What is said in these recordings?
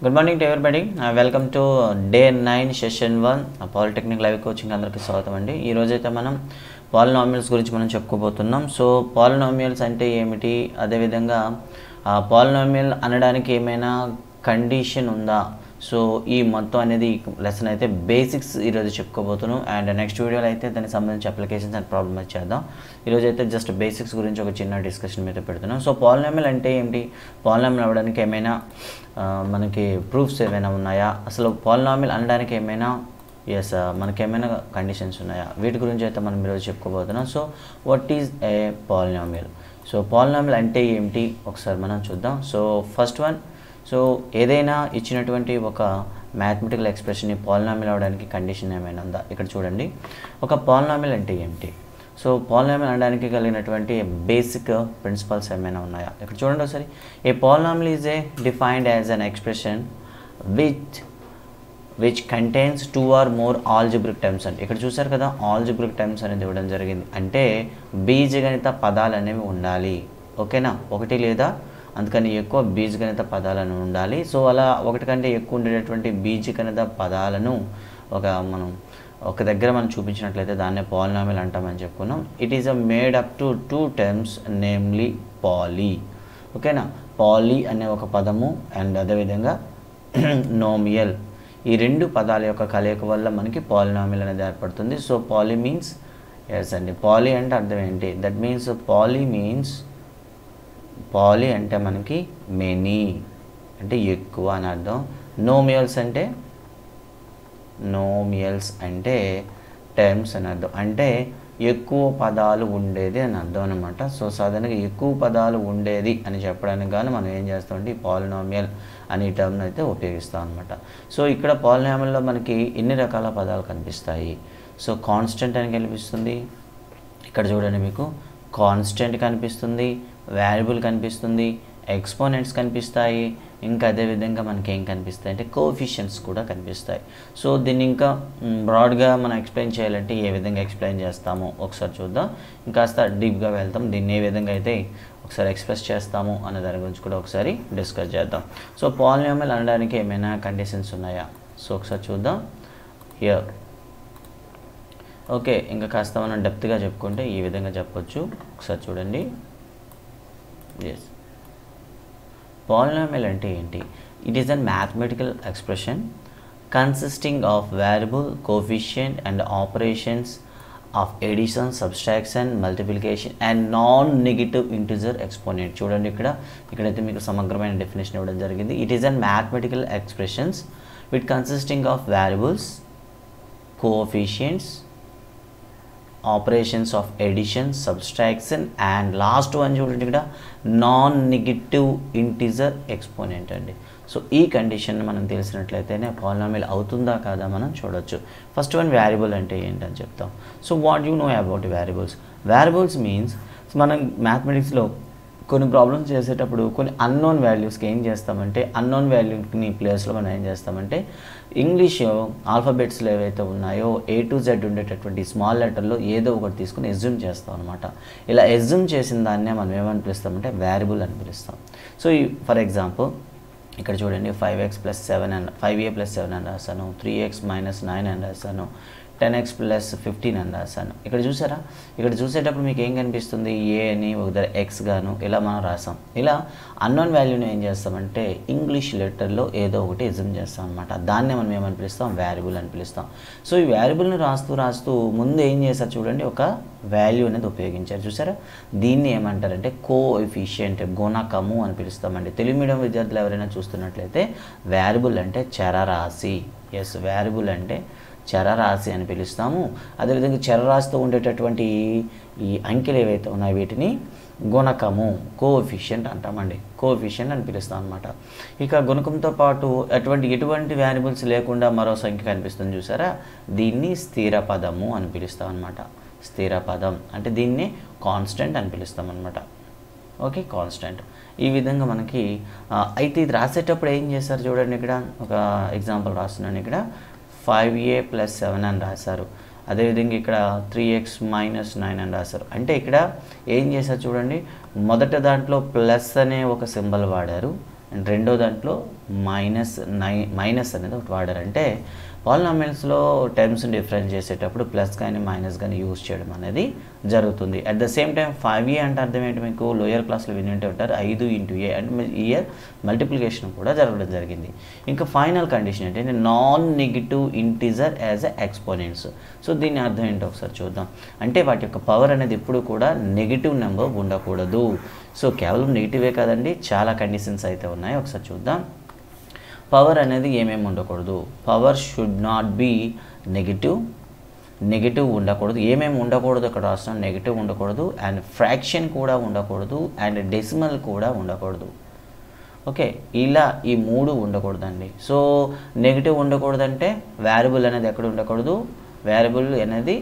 Good morning to everybody. Welcome to day 9 session 1 Polytechnic live coaching అందరికీ స్వాగతం అండి. ఈ రోజు అయితే మనం పాలినామియల్స్ గురించి మనం చెప్పుకోబోతున్నాం. సో పాలినామియల్స్ అంటే ఏమిటి, అదే విధంగా పాలినామియల్ అనడానికి ఏమైనా కండిషన్ ఉందా, సో ఈ మొత్తం అనేది లెసన్ అయితే బేసిక్స్ ఈరోజు చెప్పుకోబోతున్నాం. అండ్ నెక్స్ట్ వీడియోలో అయితే దానికి సంబంధించి అప్లికేషన్స్ అండ్ ప్రాబ్లమ్స్ చేద్దాం. ఈరోజు అయితే జస్ట్ బేసిక్స్ గురించి ఒక చిన్న డిస్కషన్ మీద పెడుతున్నాం. సో పాలినామియల్ అంటే ఏంటి, పాలినామియల్ అవ్వడానికి ఏమైనా మనకి ప్రూఫ్స్ ఏమైనా ఉన్నాయా, అసలు పాలినామియల్ అనడానికి ఏమైనా మనకి ఏమైనా కండిషన్స్ ఉన్నాయా, వీటి గురించి అయితే మనం ఈరోజు చెప్పుకోబోతున్నాం. So what is a polynomial, so polynomial అంటే ఏమిటి ఒకసారి మనం చూద్దాం. సో ఫస్ట్ వన్, సో ఏదైనా ఇచ్చినటువంటి ఒక మ్యాథమెటికల్ ఎక్స్ప్రెషన్ని పాలినామియల్ అవడానికి కండిషన్ ఏమైనా ఉందా, ఇక్కడ చూడండి. ఒక పాలినామియల్ అంటే ఏమిటి, సో పాలినామియల్ అనడానికి కలిగినటువంటి బేసిక్ ప్రిన్సిపల్స్ ఏమైనా ఉన్నాయా, ఇక్కడ చూడండి ఒకసారి. ఏ polynomial is a defined as an expression which contains 2 or more algebraic terms అని, ఇక్కడ చూసారు కదా, ఆల్జిబ్రిక్ టర్మ్స్ అనేది ఇవ్వడం జరిగింది. అంటే బీజగణిత పదాలు అనేవి ఉండాలి, ఓకేనా, ఒకటి లేదా అందుకని ఎక్కువ బీజగణిత పదాలను ఉండాలి. సో అలా ఒకటి కంటే ఎక్కువ ఉండేటటువంటి బీజగణిత పదాలను మనం ఒక దగ్గర మనం చూపించినట్లయితే దాన్నే పాలినామియల్ అంటామని చెప్పుకున్నాం. It is made up to 2 terms, namely poly, ఓకేనా. పాలీ అనే ఒక పదము అండ్ అదేవిధంగా నోమియల్, ఈ రెండు పదాల యొక్క కలయిక వల్ల మనకి పాలినామియల్ అనేది ఏర్పడుతుంది. సో పాలీ మీన్స్ అండి, పాలీ అంటే అర్థం ఏంటి, దట్ మీన్స్ పాలీ అంటే మనకి మెనీ అంటే ఎక్కువ అని అర్థం. నోమియల్స్ అంటే టర్మ్స్ అని అర్థం, అంటే ఎక్కువ పదాలు ఉండేది అని అర్థం అనమాట. సో సాధారణంగా ఎక్కువ పదాలు ఉండేది అని చెప్పడానికి కానీ మనం ఏం చేస్తామంటే ఈ పాలినామియల్ అనే టర్మ్ని అయితే ఉపయోగిస్తాం అనమాట. సో ఇక్కడ పాలినామియల్లో మనకి ఎన్ని రకాల పదాలు కనిపిస్తాయి, సో కాన్స్టెంట్ అని కనిపిస్తుంది, ఇక్కడ చూడండి మీకు కాన్స్టెంట్ కనిపిస్తుంది, వేరియబుల్ కనిపిస్తుంది, ఎక్స్పోనెంట్స్ కనిపిస్తాయి, ఇంకా అదేవిధంగా మనకి ఏం కనిపిస్తాయి అంటే కోఎఫిషియెంట్స్ కూడా కనిపిస్తాయి. సో దీన్ని ఇంకా బ్రాడ్గా మనం ఎక్స్ప్లెయిన్ చేయాలంటే ఏ విధంగా ఎక్స్ప్లెయిన్ చేస్తామో ఒకసారి చూద్దాం. ఇంకాస్త డీప్గా వెళ్తాం, దీన్ని ఏ విధంగా అయితే ఒకసారి ఎక్స్ప్రెస్ చేస్తాము అనే దాని గురించి కూడా ఒకసారి డిస్కస్ చేద్దాం. సో పాలినామియల్ అనడానికి ఏమైనా కండిషన్స్ ఉన్నాయా, సో ఒకసారి చూద్దాం హియర్. ఓకే, ఇంకా కాస్త మనం డెప్త్గా చెప్పుకుంటే ఈ విధంగా చెప్పొచ్చు, ఒకసారి చూడండి. ఎస్, పాలినామియల్ అంటే ఏంటి, it is an mathematical expression consisting of variable, coefficient and operations of addition, subtraction, multiplication and non negative integer exponent. చూడండి ఇక్కడైతే మీకు సమగ్రమైన డెఫినేషన్ ఇవ్వడం జరిగింది. It is an mathematical expressions with consisting of variables, coefficients, operations of addition, subtraction and last one చూడండి ఇక్కడ non negative integer exponent అండి. So ఈ కండిషన్ మనం తెలిసినట్లయితేనే పాలినామియల్ అవుతుందా కాదా మనం చూడొచ్చు. ఫస్ట్ వన్ వేరియబుల్ అంటే ఏంటని చెప్తాం. So what you know about variables means మనం మ్యాథమెటిక్స్లో కొన్ని ప్రాబ్లమ్స్ చేసేటప్పుడు కొన్ని అన్నోన్ వాల్యూస్కి ఏం చేస్తామంటే అన్నోన్ వాల్యూని ప్లేస్లో మనం ఏం చేస్తామంటే ఇంగ్లీష్ ఆల్ఫాబెట్స్లో ఏవైతే ఉన్నాయో A to Z ఉండేటటువంటి స్మాల్ లెటర్లో ఏదో ఒకటి తీసుకుని ఎజ్యూమ్ చేస్తాం అనమాట. ఇలా ఎజ్యూమ్ చేసిన దాన్నే మనం ఏమని పిలుస్తామంటే వేరియబుల్ అని పిలుస్తాం. సో ఫర్ ఎగ్జాంపుల్ ఇక్కడ చూడండి 5a + 7 అని రాశాను, 3x - 9 అని రాశాను, 10x + 15 అని రాశాను. ఇక్కడ చూసారా, ఇక్కడ చూసేటప్పుడు మీకు ఏం కనిపిస్తుంది, ఏ అని ఒక ఎక్స్ గాను ఇలా మనం రాసాం. ఇలా అన్నోన్ వాల్యూని ఏం చేస్తామంటే ఇంగ్లీష్ లెటర్లో ఏదో ఒకటి ఎజ్యూమ్ చేస్తాం అనమాట. దాన్నే మనం ఏమని పిలుస్తాం, వేరియబుల్ అని పిలుస్తాం. సో ఈ వేరియబుల్ని రాస్తూ ముందు ఏం చేస్తారు చూడండి, ఒక వాల్యూ అనేది ఉపయోగించారు చూసారా, దీన్ని ఏమంటారంటే కోఎఫిషియంట్, గుణకము అని పిలుస్తామండి. తెలుగు మీడియం విద్యార్థులు ఎవరైనా చూస్తున్నట్లయితే వేరియబుల్ అంటే చరరాశి, వేరియబుల్ అంటే చరరాశి అని పిలుస్తాము. అదేవిధంగా చరరాశితో ఉండేటటువంటి ఈ అంకెలు ఏవైతే ఉన్నాయో వీటిని గుణకము, కోఎఫిషియంట్ అంటామండి, కోఎఫిషియంట్ అని పిలుస్తాం అనమాట. ఇక గుణకంతో పాటు ఎటువంటి వేరియబుల్స్ లేకుండా మరో సంఖ్య కనిపిస్తుంది చూసారా, దీన్ని స్థిర పదము అని పిలుస్తాం అనమాట. స్థిర పదం అంటే దీన్ని కాన్స్టెంట్ అని పిలుస్తాం అనమాట. Okay, constant. ఈ విధంగా మనకి అయితే ఇది రాసేటప్పుడు ఏం చేస్తారు చూడండి, ఇక్కడ ఒక ఎగ్జాంపుల్ రాస్తున్నాను. ఇక్కడ 5a + 7 అని రాశారు, అదేవిధంగా ఇక్కడ 3x - 9 అని రాశారు. అంటే ఇక్కడ ఏం చేశారు చూడండి, మొదట దాంట్లో ప్లస్ అనే ఒక సింబల్ వాడారు, అండ్ రెండో దాంట్లో మైనస్ అనేది ఒకటి వాడారు. అంటే పాలినామియల్స్లో టర్మ్స్ని డిఫరెన్స్ చేసేటప్పుడు ప్లస్ కానీ మైనస్ కానీ యూజ్ చేయడం అనేది జరుగుతుంది. At the same time 5a అంటే అర్థం ఏంటి, మీకు లోయర్ క్లాస్లో వినింటే ఉంటారు 5 × a అంటే ఇయర్ మల్టిప్లికేషన్ కూడా జరగడం జరిగింది. ఇంకా ఫైనల్ కండిషన్ ఏంటంటే non negative integer as a exponents. So దీని అర్థం ఏంటో ఒకసారి చూద్దాం. అంటే వాటి యొక్క పవర్ అనేది ఎప్పుడు కూడా నెగిటివ్ నెంబర్ ఉండకూడదు. సో కేవలం నెగిటివే కాదండి, చాలా కండిషన్స్ అయితే ఉన్నాయి, ఒకసారి చూద్దాం. పవర్ అనేది ఏమేమి ఉండకూడదు, power should not be negative ఉండకూడదు. ఏమేమి ఉండకూడదు అక్కడ రాస్తాం, నెగిటివ్ ఉండకూడదు, అండ్ ఫ్రాక్షన్ కూడా ఉండకూడదు, అండ్ డెసిమల్ కూడా ఉండకూడదు. ఓకే, ఇలా ఈ 3 ఉండకూడదండి. సో నెగిటివ్ ఉండకూడదంటే వేరియబుల్ అనేది ఎక్కడ ఉండకూడదు, వేరియబుల్ అనేది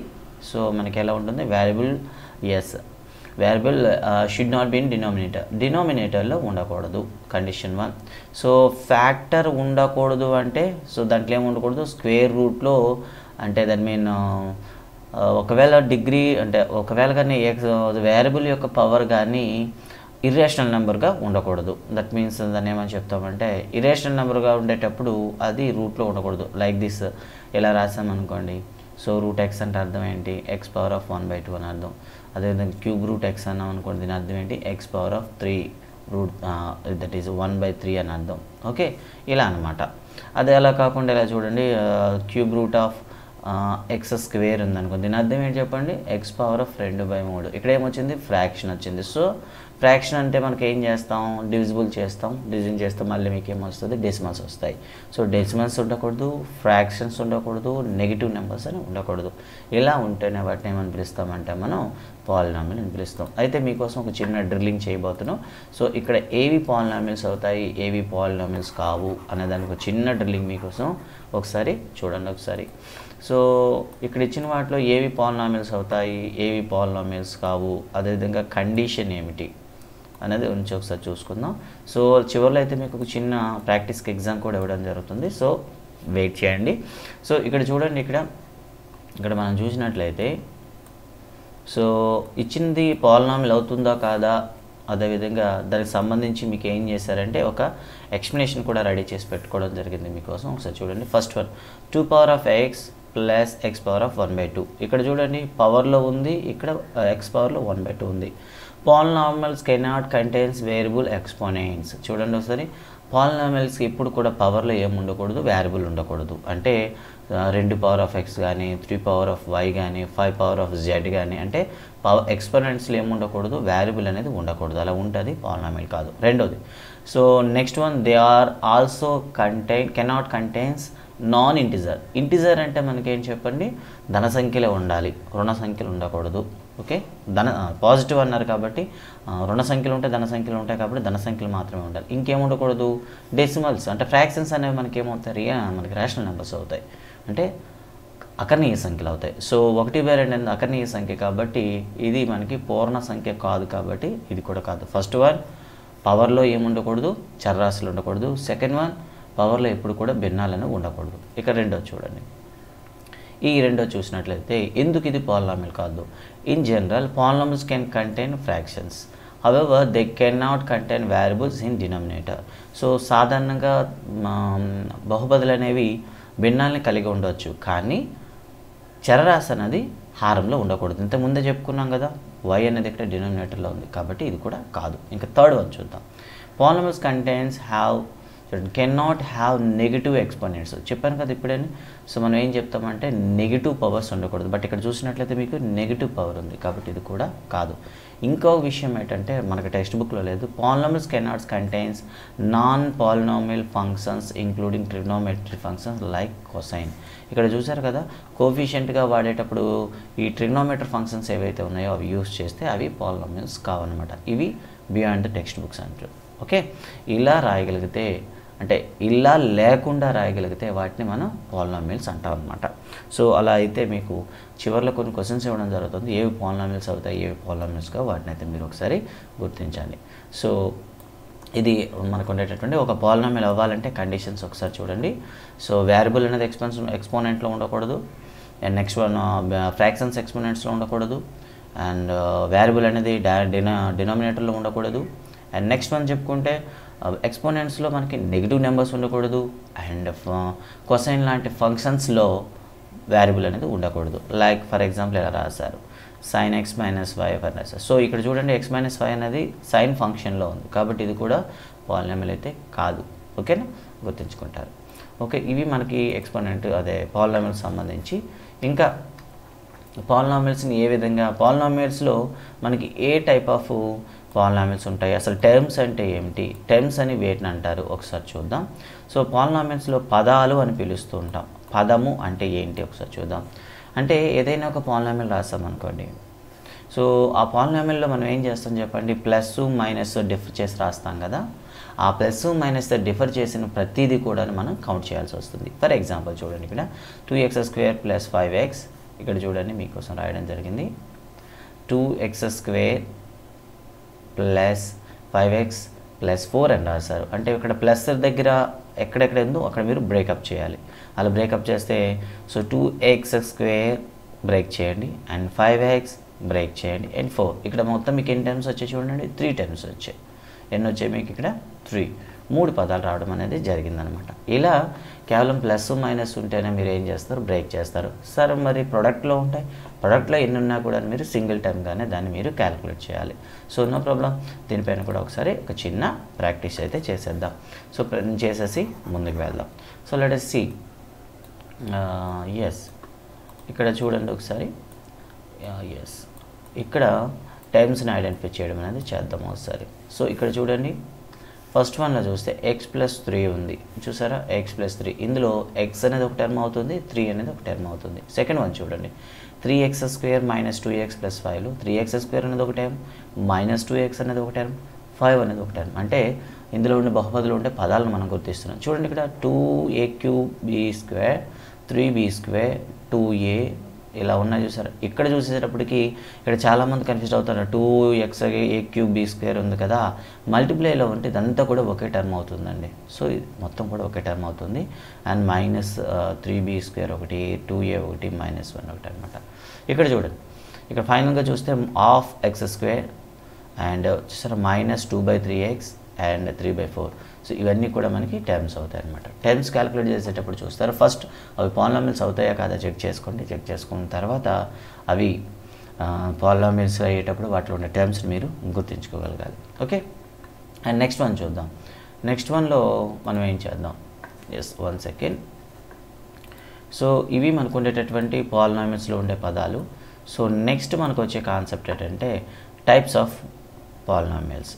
సో మనకి ఎలా ఉంటుంది, variable should not be in డినామినేటర్లో ఉండకూడదు, కండిషన్ 1. సో ఫ్యాక్టర్ ఉండకూడదు అంటే సో దాంట్లో ఏమి ఉండకూడదు, స్క్వేర్ రూట్లో అంటే దాని మీన్ ఒకవేళ డిగ్రీ అంటే ఒకవేళ కానీ వేరియబుల్ యొక్క పవర్ కానీ ఇర్రేషనల్ నెంబర్గా ఉండకూడదు. దట్ మీన్స్ దాన్ని ఏమని చెప్తామంటే ఇర్రేషనల్ నెంబర్గా ఉండేటప్పుడు అది రూట్లో ఉండకూడదు. లైక్ దిస్ ఇలా రాసామనుకోండి, సో రూట్ ఎక్స్ అంటే అర్థం ఏంటి, x⁻1/2 అని అర్థం. అదేవిధంగా క్యూబ్ రూట్ ఎక్స్ అన్నాం అనుకోండి, దీని అర్థం ఏంటి, x⁻3 రూట్ దట్ ఈస్ 1/3 అని అర్థం. ఓకే, ఇలా అనమాట. అదే అలా కాకుండా ఇలా చూడండి, క్యూబ్ రూట్ ఆఫ్ x² ఉందనుకోండి, దీని అర్థం ఏంటి చెప్పండి, x⁻2/3. ఇక్కడ ఏమొచ్చింది, ఫ్రాక్షన్ వచ్చింది. సో ఫ్రాక్షన్ అంటే మనకి ఏం చేస్తాం, డివిజిబుల్ చేస్తాం, డివిజన్ చేస్తాం, మళ్ళీ మీకు ఏమొస్తుంది, డెసిమల్స్ వస్తాయి. సో డెసిమల్స్ ఉండకూడదు, ఫ్రాక్షన్స్ ఉండకూడదు, నెగిటివ్ నెంబర్స్ అని ఉండకూడదు. ఇలా ఉంటేనే వాటిని ఏమని పిలుస్తామంటే మనం పాలినామియల్ అని పిలుస్తాం. అయితే మీకోసం ఒక చిన్న డ్రిల్లింగ్ చేయబోతున్నాం. సో ఇక్కడ ఏవి పాలినామియల్స్ అవుతాయి, ఏవి పాలినామియల్స్ కావు అనే దానికి ఒక చిన్న డ్రిల్లింగ్ మీకోసం ఒకసారి చూడండి ఒకసారి. సో ఇక్కడ ఇచ్చిన వాటిలో ఏవి పాలినామియల్స్ అవుతాయి, ఏవి పాలినామియల్స్ కావు, అదేవిధంగా కండిషన్ ఏమిటి అనేది ఉంచి ఒకసారి చూసుకుందాం. సో చివరిలో అయితే మీకు ఒక చిన్న ప్రాక్టీస్కి ఎగ్జామ్ కూడా ఇవ్వడం జరుగుతుంది. సో వెయిట్ చేయండి. సో ఇక్కడ చూడండి, ఇక్కడ మనం చూసినట్లయితే సో ఇచ్చింది పాలినామియల్ అవుతుందా కాదా, అదేవిధంగా దానికి సంబంధించి మీకు ఏం చేశారంటే ఒక ఎక్స్ప్లెనేషన్ కూడా రెడీ చేసి పెట్టుకోవడం జరిగింది మీకోసం. ఒకసారి చూడండి. First one 2⁻x + x⁻1/2. ఇక్కడ చూడండి పవర్లో ఉంది, ఇక్కడ x పవర్లో 1/2 ఉంది. Polynomials cannot contains variable exponents. చూడండి ఒకసారి, పాలినామియల్స్కి ఎప్పుడు కూడా పవర్లో ఏమి ఉండకూడదు, వేరియబుల్ ఉండకూడదు. అంటే 2⁻x కానీ 3⁻y కానీ 5⁻z కానీ అంటే ఎక్స్పోనెంట్స్లో ఏమి ఉండకూడదు, వేరియబుల్ అనేది ఉండకూడదు. అలా ఉంటుంది పాలినామియల్ కాదు. రెండోది, so next one they are also cannot contains non integer. Integer అంటే మనకేం చెప్పండి, ధన సంఖ్యలే ఉండాలి, రుణ సంఖ్యలు ఉండకూడదు. ఓకే, పాజిటివ్ అన్నారు కాబట్టి రుణ సంఖ్యలు ఉంటాయి, ధన సంఖ్యలు ఉంటాయి కాబట్టి ధన సంఖ్యలు మాత్రమే ఉండాలి. ఇంకేం ఉండకూడదు, డెసిమల్స్ అంటే ఫ్రాక్షన్స్ అనేవి మనకి ఏమవుతాయి, మనకి రేషనల్ నెంబర్స్ అవుతాయి, అంటే అకర్ణీయ సంఖ్యలు అవుతాయి. సో 1/2 అనేది అకర్ణీయ సంఖ్య కాబట్టి ఇది మనకి పూర్ణ సంఖ్య కాదు, కాబట్టి ఇది కూడా కాదు. ఫస్ట్ వన్ పవర్లో ఏముండకూడదు, చరరాశులు ఉండకూడదు. సెకండ్ వన్ పవర్లో ఎప్పుడు కూడా భిన్నాలను ఉండకూడదు. ఇక రెండో చూడండి, ఈ రెండో చూసినట్లయితే ఎందుకు ఇది పాలినామియల్ కాదు. In general polynomials can contain fractions, however they can not contain variables in denominator. So సాధారణంగా బహుపదులు అనేవి భిన్నాల్ని కలిగి ఉండవచ్చు, కానీ చరరాశి అనేది హారంలో ఉండకూడదు. ఇంతకుముందే చెప్పుకున్నాం కదా, y అనేది ఇక్కడ డినామినేటర్లో ఉంది కాబట్టి ఇది కూడా కాదు. ఇంకా థర్డ్ వన్ చూద్దాం. Polynomials contains cannot have negative exponents. చెప్పాను కదా ఇప్పుడే. సో మనం ఏం చెప్తామంటే నెగిటివ్ పవర్స్ ఉండకూడదు, బట్ ఇక్కడ చూసినట్లయితే మీకు నెగిటివ్ పవర్ ఉంది కాబట్టి ఇది కూడా కాదు. ఇంకో విషయం ఏంటంటే మనకి టెక్స్ట్ బుక్లో లేదు, polynomials cannot contains non polynomial functions including trigonometry functions like cosine. ఇక్కడ చూసారు కదా, కోఫిషియంట్గా వాడేటప్పుడు ఈ ట్రిగ్నోమెట్రీ ఫంక్షన్స్ ఏవైతే ఉన్నాయో అవి యూస్ చేస్తే అవి పాలినామియల్స్ కావన్నమాట. ఇవి బియాండ్ ద టెక్స్ట్ బుక్స్ అంటారు. ఓకే, ఇలా రాయగలిగితే అంటే ఇలా లేకుండా రాయగలిగితే వాటిని మనం పాలినామియల్స్ అంటాం అనమాట. సో అలా అయితే మీకు చివరిలో కొన్ని క్వశ్చన్స్ ఇవ్వడం జరుగుతుంది, ఏవి పాలినామియల్స్ అవుతాయి, ఏవి పాలినామియల్స్గా, వాటిని అయితే మీరు ఒకసారి గుర్తించండి. సో ఇది మనకు ఉండేటటువంటి ఒక పాలినామియల్ అవ్వాలంటే కండిషన్స్ ఒకసారి చూడండి. సో వేరియబుల్ అనేది ఎక్స్పోనెంట్లో ఉండకూడదు, అండ్ నెక్స్ట్ వన్ ఫ్రాక్షన్స్ ఎక్స్పోనెంట్స్లో ఉండకూడదు, అండ్ వేరియబుల్ అనేది డినామినేటర్లో ఉండకూడదు, అండ్ నెక్స్ట్ వన్ చెప్పుకుంటే ఎక్స్పోనెంట్స్లో మనకి నెగిటివ్ నెంబర్స్ ఉండకూడదు, అండ్ కొసైన్ లాంటి ఫంక్షన్స్లో వేరియబుల్ అనేది ఉండకూడదు. లైక్ ఫర్ ఎగ్జాంపుల్ ఇలా రాశారు sin x మైనస్ వై అని రాశారు. సో ఇక్కడ చూడండి x మైనస్ వై అనేది సైన్ ఫంక్షన్లో ఉంది, కాబట్టి ఇది కూడా పాలినామియల్ అయితే కాదు. ఓకేనా, గుర్తుంచుకుంటారు. ఓకే, ఇవి మనకి ఎక్స్పోనెంట్ అదే పాలినామియల్ సంబంధించి. ఇంకా పాలినామియల్స్ని ఏ విధంగా, పాలినామియల్స్లో మనకి ఏ టైప్ ఆఫ్ పాలినామియల్స్ ఉంటాయి, అసలు టర్మ్స్ అంటే ఏమిటి, టర్మ్స్ అని వేటిని అంటారు ఒకసారి చూద్దాం. సో పాలినామియల్స్లో పదాలు అని పిలుస్తూ ఉంటాం. పదము అంటే ఏంటి ఒకసారి చూద్దాం. అంటే ఏదైనా ఒక పాలినామియల్ రాస్తామనుకోండి, సో ఆ పాలినామియల్లో మనం ఏం చేస్తాం చెప్పండి, ప్లస్ మైనస్ డిఫర్ చేసి రాస్తాం కదా. ఆ ప్లస్ మైనస్ డిఫర్ చేసిన ప్రతిదీ కూడా మనం కౌంట్ చేయాల్సి వస్తుంది. ఫర్ ఎగ్జాంపుల్ చూడండి, ఇక్కడ 2x² + 5x, ఇక్కడ చూడండి మీకోసం రాయడం జరిగింది 2x² + 5x + 4 అని రాశారు. అంటే ఇక్కడ ప్లస్ దగ్గర ఎక్కడెక్కడ ఉందో అక్కడ మీరు బ్రేకప్ చేయాలి. అలా బ్రేకప్ చేస్తే సో 2x² బ్రేక్ చేయండి, అండ్ 5x బ్రేక్ చేయండి, అండ్ 4. ఇక్కడ మొత్తం మీకు ఎన్ని టైమ్స్ వచ్చాయి చూడండి, 3 టైమ్స్ వచ్చాయి. ఎన్ని వచ్చాయి మీకు ఇక్కడ 3 పదాలు రావడం అనేది జరిగిందనమాట. ఇలా కేవలం ప్లస్ మైనస్ ఉంటేనే మీరు ఏం చేస్తారు, బ్రేక్ చేస్తారు. సరే మరి ప్రొడక్ట్లో ఉంటాయి, ప్రొడక్ట్లో ఎన్ని ఉన్నా కూడా మీరు సింగిల్ టైమ్గానే దాన్ని మీరు క్యాలిక్యులేట్ చేయాలి. సో నో ప్రాబ్లం, దీనిపైన కూడా ఒకసారి ఒక చిన్న ప్రాక్టీస్ అయితే చేసేద్దాం. సో చేసేసి ముందుకు వెళ్దాం. So let us see. Yes, ఇక్కడ చూడండి ఒకసారి. ఎస్, ఇక్కడ టైమ్స్ని ఐడెంటిఫై చేయడం అనేది చేద్దాం ఒకసారి. సో ఇక్కడ చూడండి, ఫస్ట్ వన్లో చూస్తే x+3 ఉంది చూసారా, x+3. ఇందులో x అనేది ఒక టర్మ్ అవుతుంది, 3 అనేది ఒక టర్మ్ అవుతుంది. సెకండ్ వన్ చూడండి, 3x² - 2x + 5లో 3x² అనేది ఒక టర్మ్, -2x అనేది ఒక టర్మ్, 5 అనేది ఒక టర్మ్. అంటే ఇందులో ఉండే బహుపదులు ఉండే పదాలను మనం గుర్తిస్తున్నాం. చూడండి ఇక్కడ 2a3b², 3b² 2a ఇలా ఉన్నాయి చూసారా. ఇక్కడ చూసేటప్పటికి ఇక్కడ చాలామంది కన్ఫ్యూజ్ అవుతారు, 2xa3b² ఉంది కదా, మల్టిప్లైలో ఉంటే ఇదంతా కూడా ఒకే టర్మ్ అవుతుందండి. సో ఇది మొత్తం కూడా ఒకే టర్మ్ అవుతుంది. అండ్ -3b² ఒకటి, 2a ఒకటి, -1 ఒకటి అనమాట. ఇక్కడ చూడండి, ఇక్కడ ఫైనల్గా చూస్తే ½ x² అండ్ చూసారా -2/3x అండ్ 3/4. సో ఇవన్నీ కూడా మనకి టర్మ్స్ అవుతాయి అనమాట. టర్మ్స్ క్యాలిక్యులేట్ చేసేటప్పుడు చూస్తారు, ఫస్ట్ అవి పాలినామియల్స్ అవుతాయా కాదా చెక్ చేసుకోండి. చెక్ చేసుకున్న తర్వాత అవి పాలినామియల్స్ అయ్యేటప్పుడు వాటిలో ఉండే టర్మ్స్ మీరు గుర్తించుకోగలగాలి. ఓకే, అండ్ నెక్స్ట్ వన్ చూద్దాం. నెక్స్ట్ వన్లో మనం ఏం చేద్దాం, ఎస్ 1 సెకండ్. సో ఇవి మనకు ఉండేటటువంటి పాలినామియల్స్లో ఉండే పదాలు. సో నెక్స్ట్ మనకు వచ్చే కాన్సెప్ట్ ఏంటంటే టైప్స్ ఆఫ్ పాలినామియల్స్.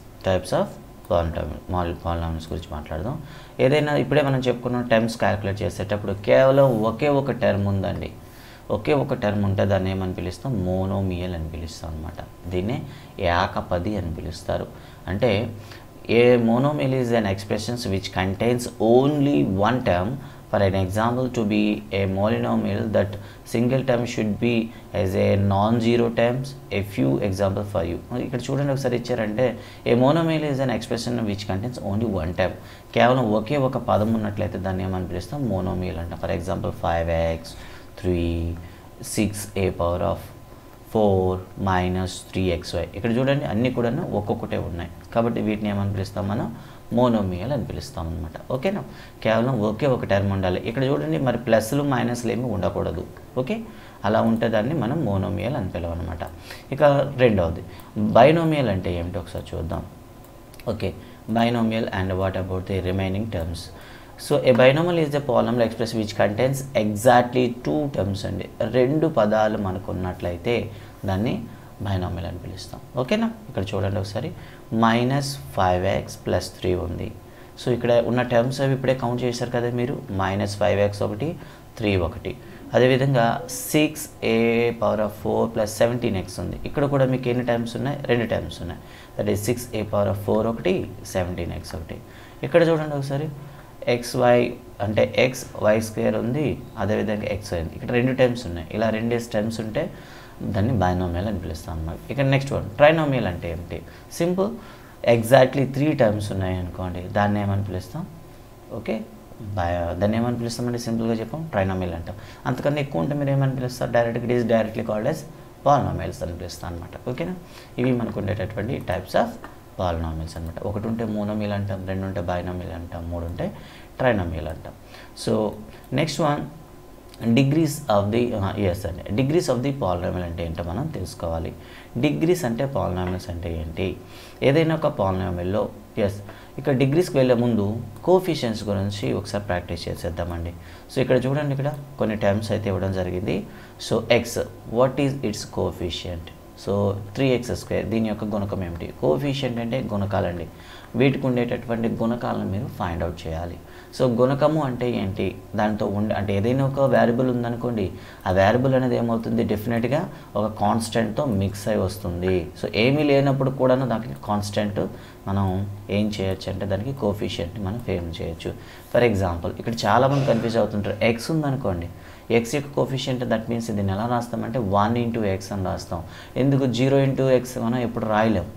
పాలినామియల్స్ గురించి మాట్లాడదాం. ఏదైనా ఇప్పుడే మనం చెప్పుకున్న టర్మ్స్ క్యాలిక్యులేట్ చేసేటప్పుడు కేవలం ఒకే ఒక టర్మ్ ఉందండి, ఒకే ఒక టర్మ్ ఉంటే దాన్ని ఏమని పిలుస్తాం, మోనోమియల్ అని పిలుస్తాం అనమాట. దీన్నే ఏకపది అని పిలుస్తారు. అంటే ఏ monomial is an expressions which contains only one term. For an example, to be a monomial, that single term should be as a non-zero terms. A few examples for you. ఇక్కడ చూడండి ఒకసారి ఇచ్చారంటే ఏ monomial is an expression which contains only one term. కేవలం ఒకే ఒక పదం ఉన్నట్లయితే దాన్ని ఏమని పిలుస్తాం, మోనోమియల్ అంట. For example 5x 3 6a⁴ -3xy. ఇక్కడ చూడండి అన్నీ కూడా ఒక్కొక్కటే ఉన్నాయి, కాబట్టి వీటిని ఏమని పిలుస్తాం మనం, మోనోమియల్ అని పిలుస్తాం అనమాట. ఓకేనా, కేవలం ఒకే ఒక టర్మ్ ఉండాలి. ఇక్కడ చూడండి మరి ప్లస్లు మైనస్లు ఏమి ఉండకూడదు. ఓకే, అలా ఉంటే దాన్ని మనం మోనోమియల్ అని పిలవనమాట. ఇక రెండవది బైనోమియల్ అంటే ఏమిటో ఒకసారి చూద్దాం. Okay, binomial and what about the remaining terms. So A binomial is the polynomial expression which contains exactly 2 terms అండి. 2 పదాలు మనకు ఉన్నట్లయితే దాన్ని బైనోమియల్ అని పిలుస్తాం. ఓకేనా, ఇక్కడ చూడండి ఒకసారి -5x + 3 ఉంది. సో ఇక్కడ ఉన్న టర్మ్స్ అవి ఇప్పుడే కౌంట్ చేశారు కదా మీరు, -5x ఒకటి, 3 ఒకటి. అదేవిధంగా 6a⁴ + 17x ఉంది. ఇక్కడ కూడా మీకు ఎన్ని టర్మ్స్ ఉన్నాయి, 2 టర్మ్స్ ఉన్నాయి. దట్ ఈస్ 6a⁴ ఒకటి, 17x ఒకటి. ఇక్కడ చూడండి ఒకసారి xy అంటే xy² ఉంది, అదేవిధంగా xy ఉంది. ఇక్కడ 2 టర్మ్స్ ఉన్నాయి. ఇలా 2 టర్మ్స్ ఉంటే దాన్ని బైనోమియల్ అని పిలుస్తాం అన్నమాట. ఇక నెక్స్ట్ వన్ ట్రైనోమియల్ అంటే ఏమిటి, సింపుల్, ఎగ్జాక్ట్లీ 3 టర్మ్స్ ఉన్నాయి అనుకోండి, దాన్ని ఏమని పిలుస్తాం, ఓకే, దాన్ని ఏమని పిలుస్తామంటే సింపుల్గా చెప్పాం ట్రైనోమియల్ అంటాం. అంతకన్నా ఎక్కువ ఉంటే మీరు ఏమని పిలుస్తారు, డైరెక్ట్గా it is directly called as polynomials అని పిలుస్తాం అనమాట. ఓకేనా, ఇవి మనకు ఉండేటటువంటి టైప్స్ ఆఫ్ పాలినామియల్స్ అనమాట. ఒకటి ఉంటే మోనోమియల్ అంటాం, రెండు ఉంటే బైనామియల్ అంటాం, మూడు ఉంటే ట్రైనామియల్ అంటాం. So next one degrees of the అండి, డిగ్రీస్ ఆఫ్ ది పాలినామియల్ అంటే ఏంటో మనం తెలుసుకోవాలి. డిగ్రీస్ అంటే పాలినామియల్స్ అంటే ఏంటి? ఏదైనా ఒక పాలినామియల్లో ఇక్కడ డిగ్రీస్కి వెళ్ళే ముందు కోఎఫిషియెంట్స్ గురించి ఒకసారి ప్రాక్టీస్ చేసేద్దామండి. సో ఇక్కడ చూడండి, ఇక్కడ కొన్ని టర్మ్స్ అయితే ఇవ్వడం జరిగింది. So X, what is it's coefficient? So 3x², దీని యొక్క గుణకం ఏమిటి? కోఎఫిషియెంట్ అంటే గుణకాలండి. వీటికి ఉండేటటువంటి గుణకాలను మీరు ఫైండ్ అవుట్ చేయాలి. సో గుణకము అంటే ఏంటి? దాంతో అంటే ఏదైనా ఒక వేరియబుల్ ఉందనుకోండి, ఆ వేరియబుల్ అనేది ఏమవుతుంది, డెఫినెట్గా ఒక కాన్స్టెంట్తో మిక్స్ అయి వస్తుంది. సో ఏమీ లేనప్పుడు కూడా దానికి కాన్స్టెంట్ మనం ఏం చేయొచ్చు అంటే దానికి కోఎఫిషియెంట్ని మనం ఫేమ్ చేయొచ్చు. ఫర్ ఎగ్జాంపుల్, ఇక్కడ చాలామంది కన్ఫ్యూజ్ అవుతుంటారు. ఎక్స్ ఉందనుకోండి, ఎక్స్ యొక్క కోఎఫిషియెంట్, దట్ మీన్స్ దీన్ని ఎలా రాస్తామంటే 1 × x అని రాస్తాం. ఎందుకు 0 × x మనం ఎప్పుడు రాయలేం.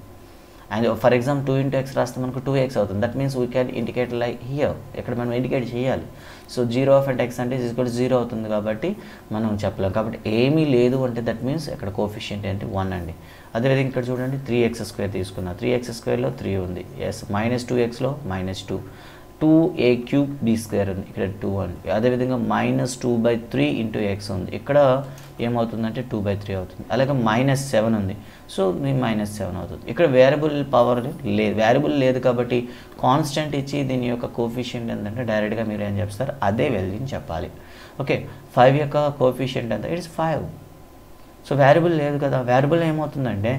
అండ్ ఫర్ ఎగ్జాంపుల్ 2 × x రాస్తే మనకు 2x అవుతుంది. That means we can indicate like here, ఇక్కడ మనం ఇండికేట్ చేయాలి. సో 0 of x అంటే = 0 అవుతుంది కాబట్టి మనం చెప్పలేం. కాబట్టి ఏమీ లేదు అంటే దట్ మీన్స్ ఇక్కడ కోఎఫిషియెంట్ ఏంటి 1 అండి. అదేవిధంగా ఇక్కడ చూడండి, 3x² తీసుకున్నా, 3x²లో 3 ఉంది. -2xలో -2, 2a³ ఉంది, ఇక్కడ 2 అండి. అదేవిధంగా -2/3 × x ఉంది, ఇక్కడ ఏమవుతుందంటే 2/3 అవుతుంది. అలాగే -7 ఉంది, సో -7 అవుతుంది. ఇక్కడ వేరియబుల్ పవర్ లేదు, వేరియబుల్ లేదు కాబట్టి కాన్స్టెంట్ ఇచ్చి దీని యొక్క కోఎఫిషియెంట్ ఏంటంటే డైరెక్ట్గా మీరు ఏం చెప్తారు, అదే వాల్యూని చెప్పాలి. ఓకే, 5 యొక్క కోఎఫిషియెంట్ ఎంత? ఇట్స్ 5. సో వేరియబుల్ లేదు కదా, వేరియబుల్ ఏమవుతుందంటే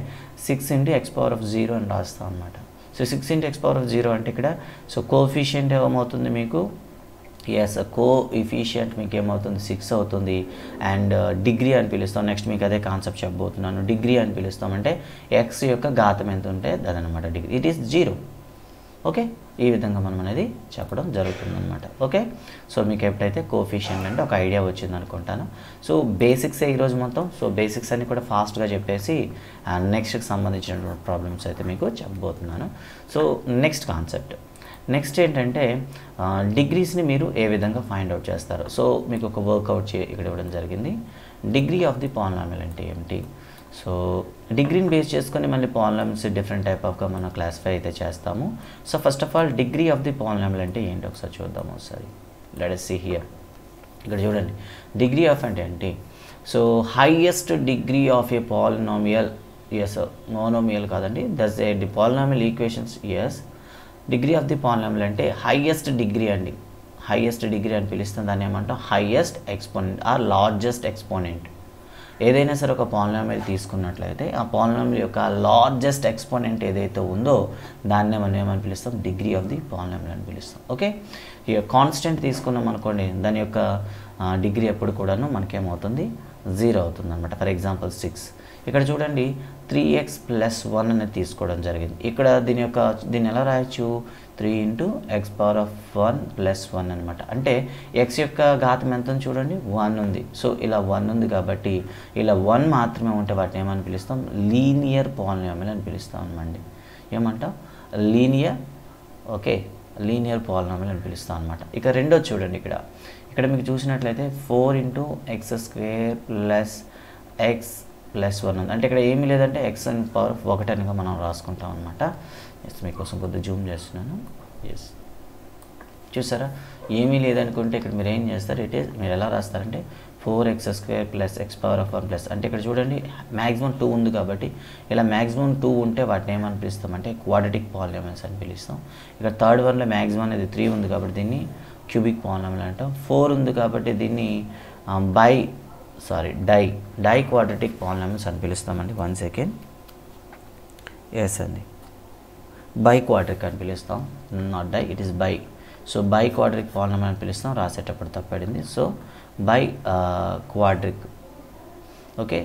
6 × x⁻0 అని రాస్తాం అనమాట. సో 6 × x⁻0 అంటే ఇక్కడ సో కోఎఫిషియెంట్ ఏమవుతుంది మీకు? కోఎఫిషియెంట్ మీకు ఏమవుతుంది? 6 అవుతుంది. అండ్ డిగ్రీ అని పిలుస్తాం. నెక్స్ట్ మీకు అదే కాన్సెప్ట్ చెప్పబోతున్నాను. డిగ్రీ అని పిలుస్తాం అంటే ఎక్స్ యొక్క ఘాతం ఎంత ఉంటే అదనమాట డిగ్రీ. It is 0. ఓకే, ఈ విధంగా మనం అనేది చెప్పడం జరుగుతుందన్నమాట. ఓకే, సో మీకు ఎప్పుడైతే కోఎఫిషియెంట్ అంటే ఒక ఐడియా వచ్చింది అనుకుంటాను. సో బేసిక్సే ఈరోజు మొత్తం. సో బేసిక్స్ అన్ని కూడా ఫాస్ట్గా చెప్పేసి నెక్స్ట్కి సంబంధించినటువంటి ప్రాబ్లమ్స్ అయితే మీకు చెప్పబోతున్నాను. సో నెక్స్ట్ కాన్సెప్ట్, నెక్స్ట్ ఏంటంటే డిగ్రీస్ని మీరు ఏ విధంగా ఫైండ్ అవుట్ చేస్తారు. సో మీకు ఒక వర్కౌట్ ఇక్కడ ఇవ్వడం జరిగింది. డిగ్రీ ఆఫ్ ది పాలినామియల్ అంటే ఏమిటి? సో డిగ్రీని బేస్ చేసుకొని మళ్ళీ పాలినామియల్స్ డిఫరెంట్ టైప్ ఆఫ్గా మనం క్లాసిఫై అయితే చేస్తాము. So first of all degree of the polynomial అంటే ఏంటి ఒకసారి చూద్దాము. ఒకసారి లెట్ us see హియర్. ఇక్కడ చూడండి, డిగ్రీ ఆఫ్ అంటే ఏంటి? So highest degree of a polynomial, monomial కాదండి, that's a the polynomial equations. Degree of the polynomial అంటే హైయెస్ట్ డిగ్రీ అండి. హైయెస్ట్ డిగ్రీ అని పిలుస్తాం, దాన్ని ఏమంటాం? Highest exponent or largest exponent. ఏదైనా సరే ఒక పాలినామియల్ తీసుకున్నట్లయితే ఆ పాలినామియల్ యొక్క లార్జెస్ట్ ఎక్స్పోనెంట్ ఏదైతే ఉందో దాన్నే మనం ఏమని పిలుస్తాం? డిగ్రీ ఆఫ్ ది పాలినామియల్ అని పిలుస్తాం. ఓకే, ఈ కాన్స్టెంట్ తీసుకున్నాం అనుకోండి, దాని యొక్క డిగ్రీ ఎప్పుడు కూడాను మనకేమవుతుంది? 0 అవుతుంది అనమాట. For example 6. ఇక్కడ చూడండి, 3x + 1 అనేది తీసుకోవడం జరిగింది. ఇక్కడ దీన్ని ఎలా రాయొచ్చు? 3 × x⁻1 + 1 అనమాట. అంటే x యొక్క ఘాతం ఎంత ఉంది చూడండి, 1 ఉంది. సో ఇలా 1 ఉంది కాబట్టి ఇలా 1 మాత్రమే ఉంటే వాటిని ఏమని పిలుస్తాం? లీనియర్ పాలినామియల్ అని పిలుస్తాం అనమాట. ఏమంటాం? లీనియర్. ఓకే, లీనియర్ పాలినామియల్ అని పిలుస్తాం అనమాట. ఇక రెండోది చూడండి, ఇక్కడ మీకు చూసినట్లయితే 4 × x² + x + 1 ఉంది. అంటే ఇక్కడ ఏమీ లేదంటే x⁻1 అనిగా మనం రాసుకుంటాం అనమాట. మీకోసం కొద్దిగా జూమ్ చేస్తున్నాను. చూసారా, ఏమీ లేదనుకుంటే ఇక్కడ మీరు ఏం చేస్తారు? మీరు ఎలా రాస్తారంటే 4x² + x⁻1 అంటే ఇక్కడ చూడండి మ్యాక్సిమం 2 ఉంది కాబట్టి ఇలా మ్యాక్సిమం 2 ఉంటే వాటిని ఏమని పిలుస్తాం అంటే క్వాడ్రాటిక్ పాలినామియల్స్ అని పిలుస్తాం. ఇక్కడ థర్డ్ వన్లో మ్యాక్సిమం అనేది 3 ఉంది కాబట్టి దీన్ని క్యూబిక్ పాలినామియల్ అంటాం. 4 ఉంది కాబట్టి దీన్ని డై క్వాడ్రాటిక్ పాలినామియల్స్ అని పిలుస్తామండి. 1 సెకండ్. అండి, బై క్వాడ్రిక్ అని పిలుస్తాం, not di, it is bi. So bi quadric polynomial అని పిలుస్తాం. రాసేటప్పుడు తప్పడింది. So bi quadric, okay,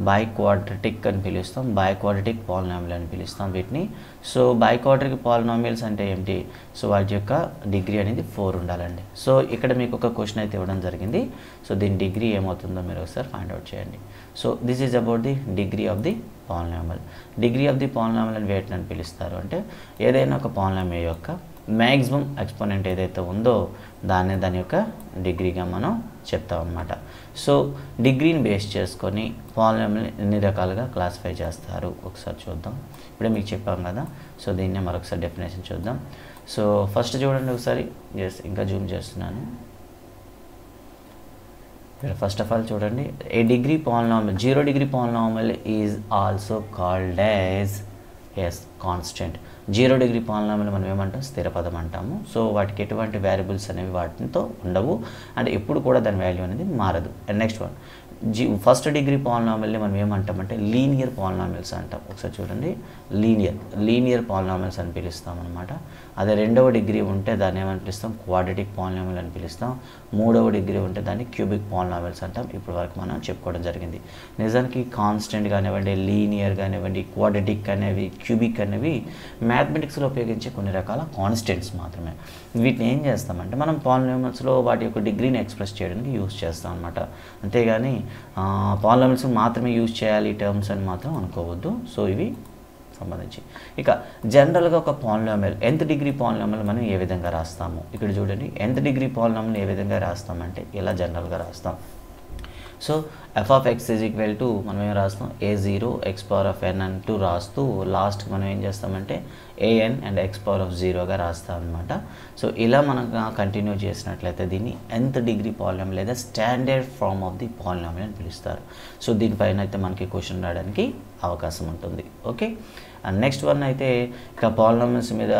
bi quadratic అని పిలుస్తాం, బై క్వాడ్రటిక్ పాలినామియల్ అని పిలుస్తాం వీటిని. సో బై క్వాడ్రటిక్ పాలినామియల్స్ అంటే ఏంటి? సో వాటి యొక్క డిగ్రీ అనేది 4 ఉండాలండి. సో ఇక్కడ మీకు ఒక క్వశ్చన్ అయితే ఇవ్వడం జరిగింది. సో దీని డిగ్రీ ఏమవుతుందో మీరు ఒకసారి ఫైండ్ అవుట్ చేయండి. So this is about the degree of the polynomial. Degree of the polynomial అని వేటిని అని పిలుస్తారు అంటే ఏదైనా ఒక పాలినామియల్ యొక్క మ్యాక్సిమం ఎక్స్పోనెంట్ ఏదైతే ఉందో దాని యొక్క డిగ్రీగా మనం చెప్తాం అన్నమాట. సో డిగ్రీని బేస్ చేసుకొని పాలినామియల్ ఎన్ని రకాలుగా క్లాసిఫై చేస్తారు ఒకసారి చూద్దాం. ఇప్పుడే మీకు చెప్పాం కదా, సో దీన్నే మరొకసారి డెఫినేషన్ చూద్దాం. సో ఫస్ట్ చూడండి ఒకసారి, ఇంకా జూమ్ చేస్తున్నాను. ఫస్ట్ ఆఫ్ ఆల్ చూడండి, a degree polynomial, 0 degree polynomial is also called as constant. 0 degree polynomial మనం ఏమంటాం, స్థిర పదం అంటాము. సో వాటికి ఎటువంటి వేరియబుల్స్ అనేవి వాటితో ఉండవు, అండ్ ఎప్పుడు కూడా దాని వాల్యూ అనేది మారదు. And next one, first degree పాలినామియల్ని మనం ఏమంటామంటే లీనియర్ పాలినామియల్స్ అంటాం. ఒకసారి చూడండి, లీనియర్ పాలినామియల్స్ అని పిలుస్తాం అనమాట. అదే రెండవ డిగ్రీ ఉంటే దాన్ని ఏమని పిలుస్తాం, క్వాడ్రాటిక్ పాలినామియల్ అని పిలుస్తాం. మూడవ డిగ్రీ ఉంటే దాన్ని క్యూబిక్ పాలినామియల్స్ అంటాం. ఇప్పటి వరకు మనం చెప్పుకోవడం జరిగింది. నిజానికి కాన్స్టెంట్ కానివ్వండి, లీనియర్ కానివ్వండి, క్వాడ్రాటిక్ అనేవి, క్యూబిక్ అనేవి మ్యాథమెటిక్స్లో ఉపయోగించే కొన్ని రకాల కాన్స్టెంట్స్ మాత్రమే. వీటిని ఏం చేస్తామంటే మనం పాలినామియల్స్లో వాటి యొక్క డిగ్రీని ఎక్స్ప్రెస్ చేయడానికి యూజ్ చేస్తాం అనమాట. అంతేగాని పాలినామియల్స్ మాత్రమే యూజ్ చేయాలి ఈ టర్మ్స్ అని మాత్రం అనుకోవద్దు. సో ఇవి సంబంధించి ఇక జనరల్గా ఒక పాలినామియల్ nth డిగ్రీ పాలినామియల్ మనం ఏ విధంగా రాస్తాము, ఇక్కడ చూడండి. nth డిగ్రీ పాలినామియల్ ఏ విధంగా రాస్తామంటే ఇలా జనరల్గా రాస్తాం. So f of x is equal to మనం ఏం రాస్తాం, a0 x power of n అంటూ రాస్తూ లాస్ట్కి మనం ఏం చేస్తామంటే an and x power of 0గా రాస్తాం అనమాట. సో ఇలా మనం కంటిన్యూ చేసినట్లయితే దీన్ని nth డిగ్రీ పాలినామియల్ లేదా standard form of the polynomial అని పిలుస్తారు. సో దీనిపైన అయితే మనకి క్వశ్చన్ రావడానికి అవకాశం ఉంటుంది. ఓకే, అండ్ నెక్స్ట్ వన్ అయితే ఇక పాలినామియల్స్ మీద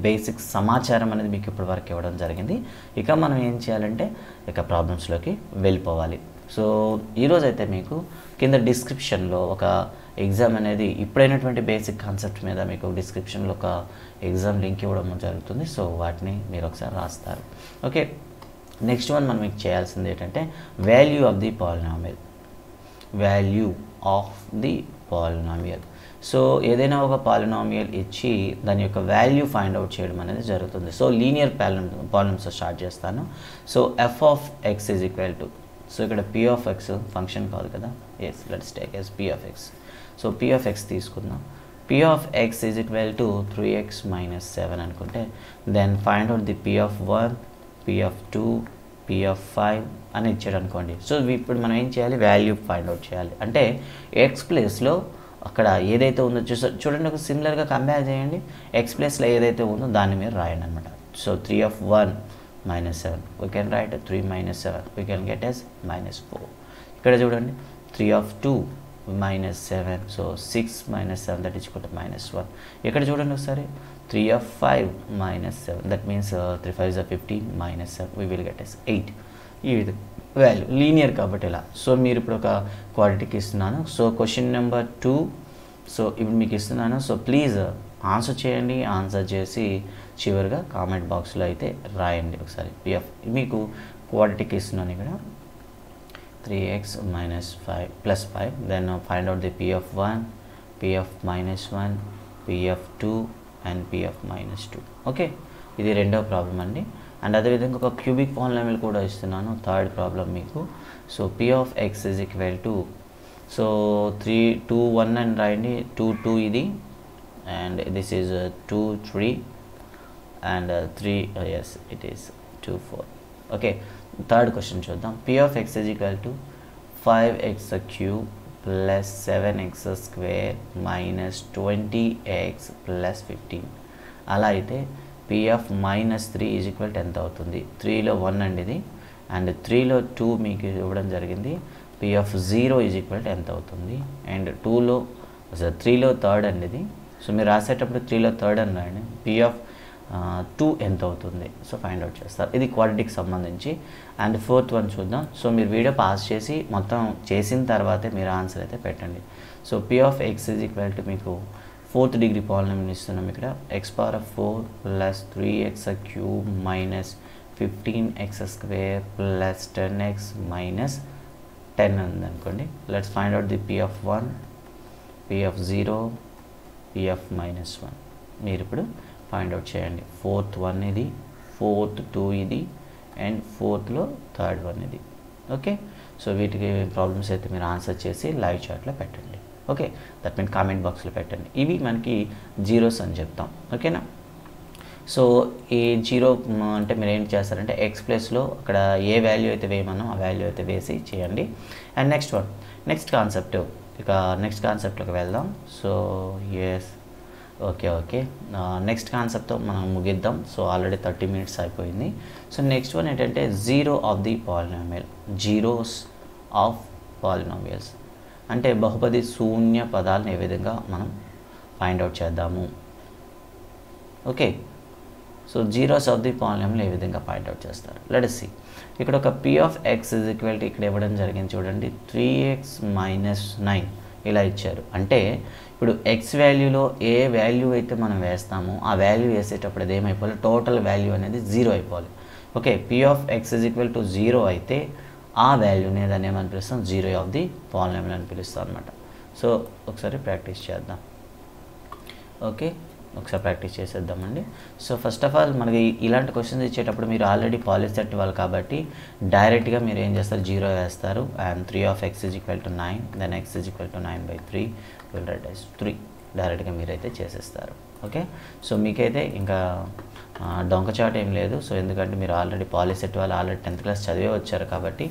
బేసిక్ సమాచారం అనేది మీకు ఇప్పటివరకు ఇవ్వడం జరిగింది. ఇక మనం ఏం చేయాలంటే ఇక ప్రాబ్లమ్స్లోకి వెళ్ళిపోవాలి. సో ఈరోజు అయితే మీకు కింద డిస్క్రిప్షన్లో ఒక ఎగ్జామ్ అనేది ఇప్పుడైనటువంటి బేసిక్ కాన్సెప్ట్ మీద మీకు డిస్క్రిప్షన్లో ఒక ఎగ్జామ్ లింక్ ఇవ్వడం జరుగుతుంది. సో వాటిని మీరు ఒకసారి రాస్తారు. ఓకే, నెక్స్ట్ వన్ మనం మీకు చేయాల్సింది ఏంటంటే value of the polynomial. Value of the polynomial. So ఏదైనా ఒక పాలినామియల్ ఇచ్చి దాని యొక్క వాల్యూ ఫైండ్ అవుట్ చేయడం అనేది జరుగుతుంది. సో లీనియర్ పాలినామియల్స్ స్టార్ట్ చేస్తాను. So f of x is equal to, so ఇక్కడ p of x ఫంక్షన్ కాదు కదా, yes let's take as p of x. So p of x తీసుకుందాం. p of x is equal to 3x minus 7 అనుకుంటే then find out the p of 1, p of 2, p of 5 అని ఇచ్చాడు అనుకోండి. So ఇప్పుడు మనం ఏం చేయాలి, వాల్యూ ఫైండ్ అవుట్ చేయాలి. అంటే x ప్లేస్లో అక్కడ ఏదైతే ఉందో చూడండి, ఒక సిమిలర్గా కంపేర్ చేయండి. x ప్లేస్లో ఏదైతే ఉందో దాన్ని మీరు రాయండి అనమాట. So 3 of 1 minus 7, we can write 3 minus 7, we can get as minus 4. ఇక్కడ చూడండి 3 of 2 minus 7, so 6 minus 7, that is equal to minus 1. ఇక్కడ చూడండి ఒకసారి 3 of 5 minus 7, that means 3 5s are 15 minus 7, we will get as 8. ఈ value linear కాబట్టి ఇలా. So మీరు ఇప్పుడు ఒక క్వాడ్రాటిక్ ఇస్తున్నాను. సో క్వశ్చన్ నెంబర్ 2, సో ఇప్పుడు మీకు ఇస్తున్నాను. సో ప్లీజ్ ఆన్సర్ చేయండి. ఆన్సర్ చేసి చివరిగా కామెంట్ బాక్స్లో అయితే రాయండి ఒకసారి. pf మీకు క్వాడ్రాటిక్ ఇస్తున్నాను ఇక్కడ 3x minus 5 plus 5, then find out the p of 1, p of minus 1, p of 2 and p of minus 2. Okay, ఇది రెండో ప్రాబ్లం అండి. అండ్ అదేవిధంగా ఒక క్యూబిక్ పాలినామియల్ కూడా ఇస్తున్నాను, థర్డ్ ప్రాబ్లం మీకు. So p of x is equal to, so 3 2 1 అని రాయండి. 2 2 ఇది, and this is 2 3 and 3 yes it is 2 4. okay, third question చూద్దాం. p of x is equal to 5x cube plus 7x square minus 20x plus 15. అలా అయితే p of minus 3 is equal to ఎంత అవుతుంది? 3లో 1 అండి ఇది, అండ్ 3లో 2 మీకు ఇవ్వడం జరిగింది. p of 0 is equal to ఎంత అవుతుంది? అండ్ 3లో థర్డ్ అండి ఇది. సో మీరు రాసేటప్పుడు 3లో థర్డ్ అని రాయండి. p of 2 ఎంత అవుతుంది? సో ఫైండ్ అవుట్ చేస్తారు. ఇది క్వాడ్రాటిక్ సంబంధించి. అండ్ ఫోర్త్ వన్ చూద్దాం. సో మీరు వీడియో పాస్ చేసి మొత్తం చేసిన తర్వాతే మీరు ఆన్సర్ అయితే పెట్టండి. So p of x is equal to మీకు 4th డిగ్రీ పాలినామియల్ ఇస్తున్నాం ఇక్కడ. x power of 4 plus 3x cube minus 15x square plus 10x minus 10 ఉంది అనుకోండి. Let's find out the p of 1, p of 0, p of minus 1. మీరు ఇప్పుడు find out చేయండి. 4th 1 ఇది, 4th 2 ఇది, అండ్ 4thలో థర్డ్ 1 ఇది. ఓకే, సో వీటికి problems అయితే మీరు ఆన్సర్ చేసి లైవ్ చాట్లో పెట్టండి. ఓకే, దట్ మీన్ కామెంట్ బాక్స్లో పెట్టండి. ఇవి మనకి జీరోస్ అని చెప్తాం. ఓకేనా? సో ఈ జీరో అంటే మీరు ఏంటి చేస్తారంటే ఎక్స్ ప్లేస్లో అక్కడ ఏ వాల్యూ అయితే వేయమన్నా ఆ వాల్యూ అయితే వేసి చేయండి. అండ్ నెక్స్ట్ కాన్సెప్ట్ ఇక నెక్స్ట్ కాన్సెప్ట్లోకి వెళ్దాం. సో ఎస్ ఓకే నెక్స్ట్ కాన్సెప్ట్తో మనం ముగిద్దాం. సో ఆల్రెడీ 30 minutes అయిపోయింది. సో నెక్స్ట్ వన్ ఏంటంటే zero of the polynomial, zeros of polynomials అంటే బహుపది శూన్య పదాలను ఏ విధంగా మనం ఫైండ్ అవుట్ చేద్దాము. Okay, so zeros of the polynomial ఏ విధంగా ఫైండ్ అవుట్ చేస్తారు. Let us see. ఇక్కడ ఒక p of x = ఇక్కడ ఇవ్వడం జరిగింది చూడండి, 3x - 9 ఇలా ఇచ్చారు. అంటే ఇప్పుడు ఎక్స్ వాల్యూలో ఏ వాల్యూ అయితే మనం వేస్తామో ఆ వాల్యూ వేసేటప్పుడు అది ఏమైపోవాలి, టోటల్ వాల్యూ అనేది 0 అయిపోవాలి. ఓకే, p of x = 0 అయితే ఆ వాల్యూని దాన్ని ఏమని పిలుస్తాం, జీరో ఆఫ్ ది పాలినామియల్ అని పిలుస్తాం అనమాట. సో ఒకసారి ప్రాక్టీస్ చేద్దాం. ఓకే, ఒకసారి ప్రాక్టీస్ చేసేద్దామండి. సో ఫస్ట్ ఆఫ్ ఆల్ మనకి ఇలాంటి క్వశ్చన్స్ ఇచ్చేటప్పుడు మీరు ఆల్రెడీ పాలిసెట్ వాళ్ళు కాబట్టి డైరెక్ట్గా మీరు ఏం చేస్తారు, 0 వేస్తారు. And 3 of x = 9, then x = 9/3 will write as 3 డైరెక్ట్గా మీరైతే చేసేస్తారు. ఓకే, సో మీకైతే ఇంకా డొంకచాట ఏం లేదు. సో ఎందుకంటే మీరు ఆల్రెడీ పాలిసెట్ వాళ్ళు ఆల్రెడీ 10th class చదివే వచ్చారు కాబట్టి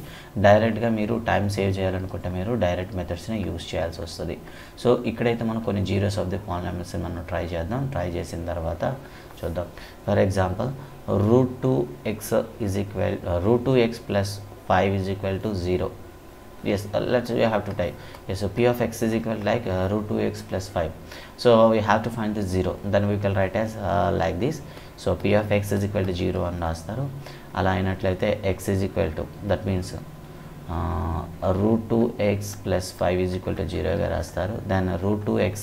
డైరెక్ట్గా మీరు టైం సేవ్ చేయాలనుకుంటే మీరు డైరెక్ట్ మెథడ్స్ని యూస్ చేయాల్సి వస్తుంది. సో ఇక్కడైతే మనం కొన్ని జీరోస్ ఆఫ్ ది పాలినామియల్స్ మనం ట్రై చేద్దాం. ట్రై చేసిన తర్వాత చూద్దాం. For example √2x + 5 = 0. Yes, we have to type. Yes, so p of x = like √2x + 5. So we have to find the 0. Then we can write as like this. So p of x = 0 అని రాస్తారు. అలా అయినట్లయితే x that means √2x + 5 = 0గా రాస్తారు. Then √2x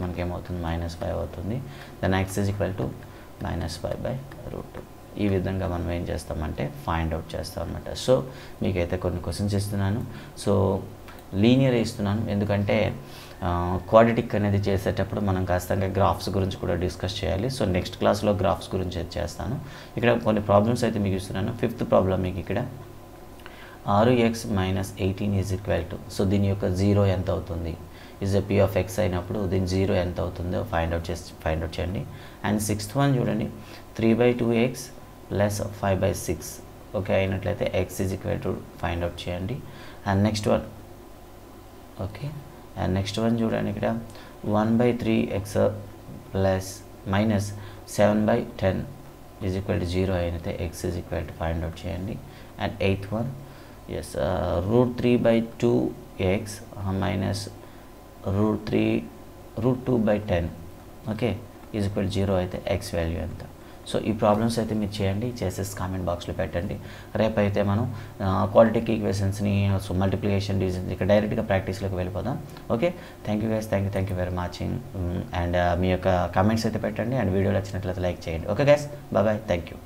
మనకి ఏమవుతుంది, -5 అవుతుంది. Then x = -5/√2. ఈ విధంగా మనం ఏం చేస్తామంటే ఫైండ్ అవుట్ చేస్తాం అనమాట. సో మీకైతే కొన్ని క్వశ్చన్స్ ఇస్తున్నాను. సో లీనియర్ ఇస్తున్నాను ఎందుకంటే క్వాడ్రాటిక్ అనేది చేసేటప్పుడు మనం ఖచ్చితంగా గ్రాఫ్స్ గురించి కూడా డిస్కస్ చేయాలి. సో నెక్స్ట్ క్లాస్లో గ్రాఫ్స్ గురించి చేస్తాను. ఇక్కడ కొన్ని ప్రాబ్లమ్స్ అయితే మీకు ఇస్తున్నాను. 5th ప్రాబ్లం మీకు ఇక్కడ 6x - 18 సో దీని యొక్క 0 ఎంత అవుతుంది, is a p of x అయినప్పుడు దీని 0 ఎంత అవుతుందో ఫైండ్ అవుట్ చేయండి. అండ్ 6th వన్ చూడండి, 3/2x + 5/6 ఓకే అయినట్లయితే x ఫైండ్ అవుట్ చేయండి. అండ్ నెక్స్ట్ వన్ చూడండి, ఇక్కడ 1/3x - 7/10 0 అయినైతే x ఫైండ్ అవుట్ చేయండి. And 8th one √3/2x - √2/10 okay 0 అయితే x వాల్యూ ఎంత. సో ఈ ప్రాబ్లమ్స్ అయితే మీరు చేయండి, చేసేసి కామెంట్ బాక్స్లో పెట్టండి. రేపైతే మనం క్వాడ్రాటిక్ ఈక్వేషన్స్ని, సో మల్టిప్లికేషన్, డివిజన్ ఇక డైరెక్ట్గా ప్రాక్టీస్లోకి వెళ్ళిపోదాం. Okay, thank you guys, thank you very watching. And మీ యొక్క కామెంట్స్ అయితే పెట్టండి. అండ్ వీడియో నచ్చినట్లయితే లైక్ చేయండి. Okay guys, bye, thank you.